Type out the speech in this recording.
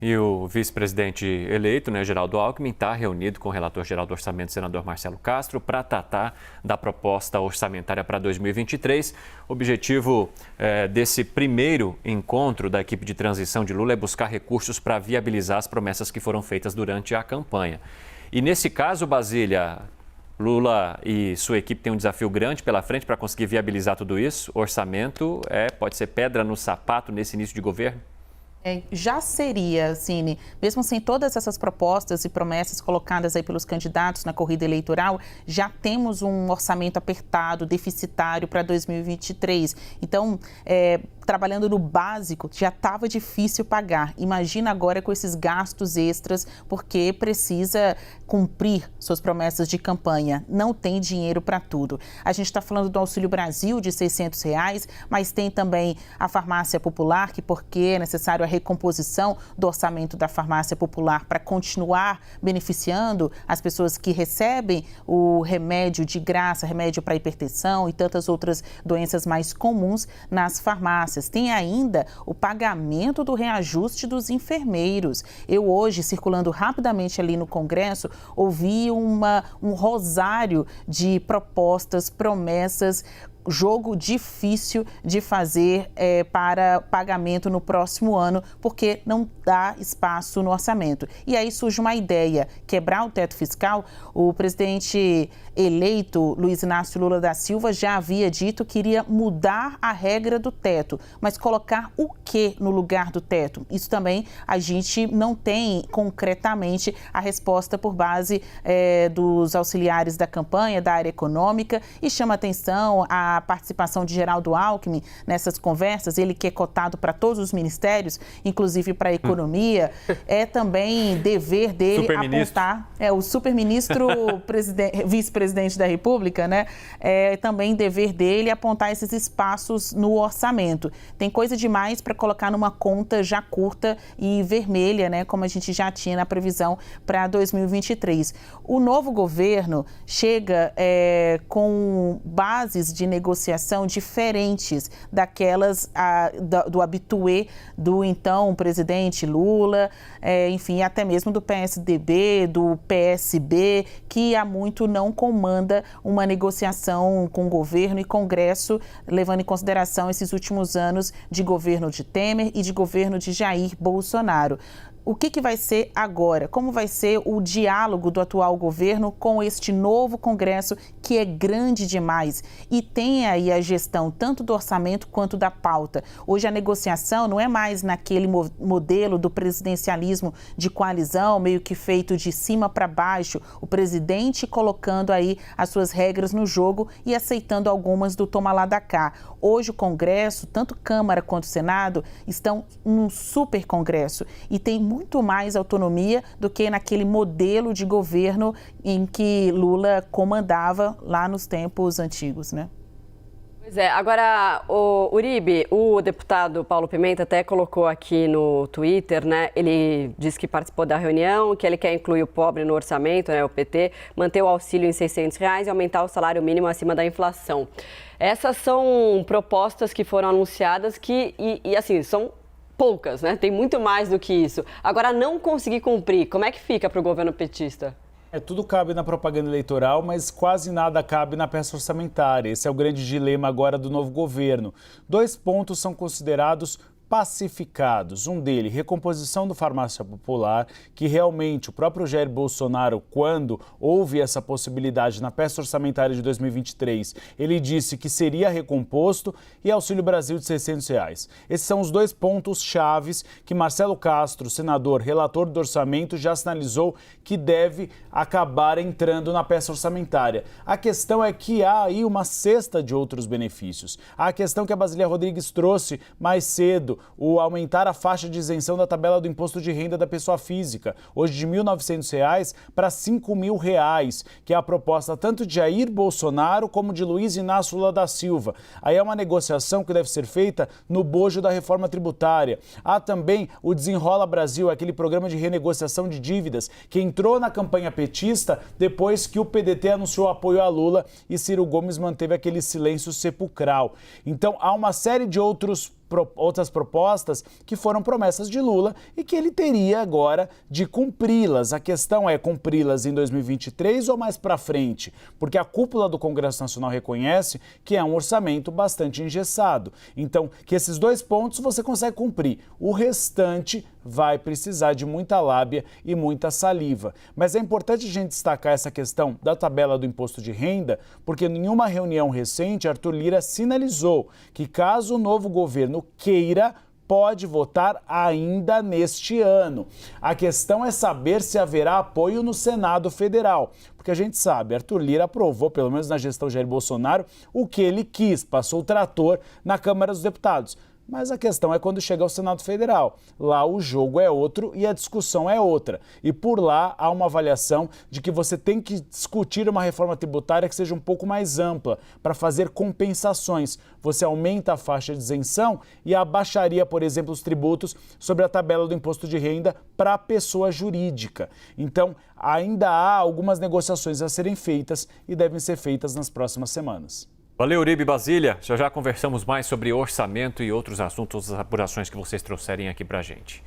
E o vice-presidente eleito, Geraldo Alckmin, está reunido com o relator-geral do orçamento, senador Marcelo Castro, para tratar da proposta orçamentária para 2023. O objetivo desse primeiro encontro da equipe de transição de Lula é buscar recursos para viabilizar as promessas que foram feitas durante a campanha. E nesse caso, Basília, Lula e sua equipe têm um desafio grande pela frente para conseguir viabilizar tudo isso. O orçamento pode ser pedra no sapato nesse início de governo? Já seria, Cine, mesmo sem todas essas propostas e promessas colocadas aí pelos candidatos na corrida eleitoral, já temos um orçamento apertado, deficitário para 2023. Então, trabalhando no básico, já estava difícil pagar. Imagina agora com esses gastos extras, porque precisa cumprir suas promessas de campanha. Não tem dinheiro para tudo. A gente está falando do Auxílio Brasil de R$ 600, mas tem também a farmácia popular, que porque é necessário a recomposição do orçamento da farmácia popular para continuar beneficiando as pessoas que recebem o remédio de graça, remédio para hipertensão e tantas outras doenças mais comuns nas farmácias. Tem ainda o pagamento do reajuste dos enfermeiros. Eu hoje, circulando rapidamente ali no Congresso, ouvi um rosário de propostas, promessas, jogo difícil de fazer para pagamento no próximo ano, porque não dá espaço no orçamento. E aí surge uma ideia, quebrar o teto fiscal. O presidente eleito, Luiz Inácio Lula da Silva, já havia dito que iria mudar a regra do teto, mas colocar o que no lugar do teto? Isso também a gente não tem concretamente a resposta por base dos auxiliares da campanha, da área econômica, e chama atenção a participação de Geraldo Alckmin nessas conversas, ele que é cotado para todos os ministérios, inclusive para a economia, é também dever dele apontar, o superministro vice-presidente da República, é também dever dele apontar esses espaços no orçamento. Tem coisa demais para colocar numa conta já curta e vermelha, como a gente já tinha na previsão para 2023. O novo governo chega com bases de negociação diferentes daquelas do habitué do então presidente Lula, enfim, até mesmo do PSDB, do PSB, que há muito não comanda uma negociação com o governo e Congresso, levando em consideração esses últimos anos de governo de Temer e de governo de Jair Bolsonaro. O que vai ser agora? Como vai ser o diálogo do atual governo com este novo Congresso, que é grande demais e tem aí a gestão tanto do orçamento quanto da pauta? Hoje a negociação não é mais naquele modelo do presidencialismo de coalizão, meio que feito de cima para baixo, o presidente colocando aí as suas regras no jogo e aceitando algumas do toma lá da cá. Hoje o Congresso, tanto Câmara quanto Senado, estão num super Congresso e tem muito mais autonomia do que naquele modelo de governo em que Lula comandava lá nos tempos antigos, Pois é, agora, Uribe, o deputado Paulo Pimenta até colocou aqui no Twitter, ele disse que participou da reunião, que ele quer incluir o pobre no orçamento, o PT, manter o auxílio em R$ 600 e aumentar o salário mínimo acima da inflação. Essas são propostas que foram anunciadas que, assim, são poucas, Tem muito mais do que isso. Agora, não conseguir cumprir, como é que fica para o governo petista? Tudo cabe na propaganda eleitoral, mas quase nada cabe na peça orçamentária. Esse é o grande dilema agora do novo governo. 2 pontos são considerados pacificados. Um deles, recomposição do farmácia popular, que realmente o próprio Jair Bolsonaro, quando houve essa possibilidade na peça orçamentária de 2023, ele disse que seria recomposto, e Auxílio Brasil de R$ 600. Esses são os 2 pontos chaves que Marcelo Castro, senador, relator do orçamento, já sinalizou que deve acabar entrando na peça orçamentária. A questão é que há aí uma cesta de outros benefícios. A questão que a Basília Rodrigues trouxe mais cedo, o aumentar a faixa de isenção da tabela do imposto de renda da pessoa física, hoje de R$ 1.900 para R$ 5.000, que é a proposta tanto de Jair Bolsonaro como de Luiz Inácio Lula da Silva. Aí é uma negociação que deve ser feita no bojo da reforma tributária. Há também o Desenrola Brasil, aquele programa de renegociação de dívidas que entrou na campanha petista depois que o PDT anunciou apoio a Lula e Ciro Gomes manteve aquele silêncio sepulcral. Então há uma série de outros outras propostas que foram promessas de Lula e que ele teria agora de cumpri-las. A questão é cumpri-las em 2023 ou mais para frente, porque a cúpula do Congresso Nacional reconhece que é um orçamento bastante engessado. Então, que esses 2 pontos você consegue cumprir. O restante vai precisar de muita lábia e muita saliva. Mas é importante a gente destacar essa questão da tabela do imposto de renda, porque em uma reunião recente, Arthur Lira sinalizou que caso o novo governo queira, pode votar ainda neste ano. A questão é saber se haverá apoio no Senado Federal, porque a gente sabe, Arthur Lira aprovou, pelo menos na gestão Jair Bolsonaro, o que ele quis, passou o trator na Câmara dos Deputados. Mas a questão é quando chega ao Senado Federal. Lá o jogo é outro e a discussão é outra. E por lá há uma avaliação de que você tem que discutir uma reforma tributária que seja um pouco mais ampla, para fazer compensações. Você aumenta a faixa de isenção e abaixaria, por exemplo, os tributos sobre a tabela do imposto de renda para a pessoa jurídica. Então, ainda há algumas negociações a serem feitas e devem ser feitas nas próximas semanas. Valeu, Uribe Basília. Já conversamos mais sobre orçamento e outros assuntos, as apurações que vocês trouxerem aqui pra gente.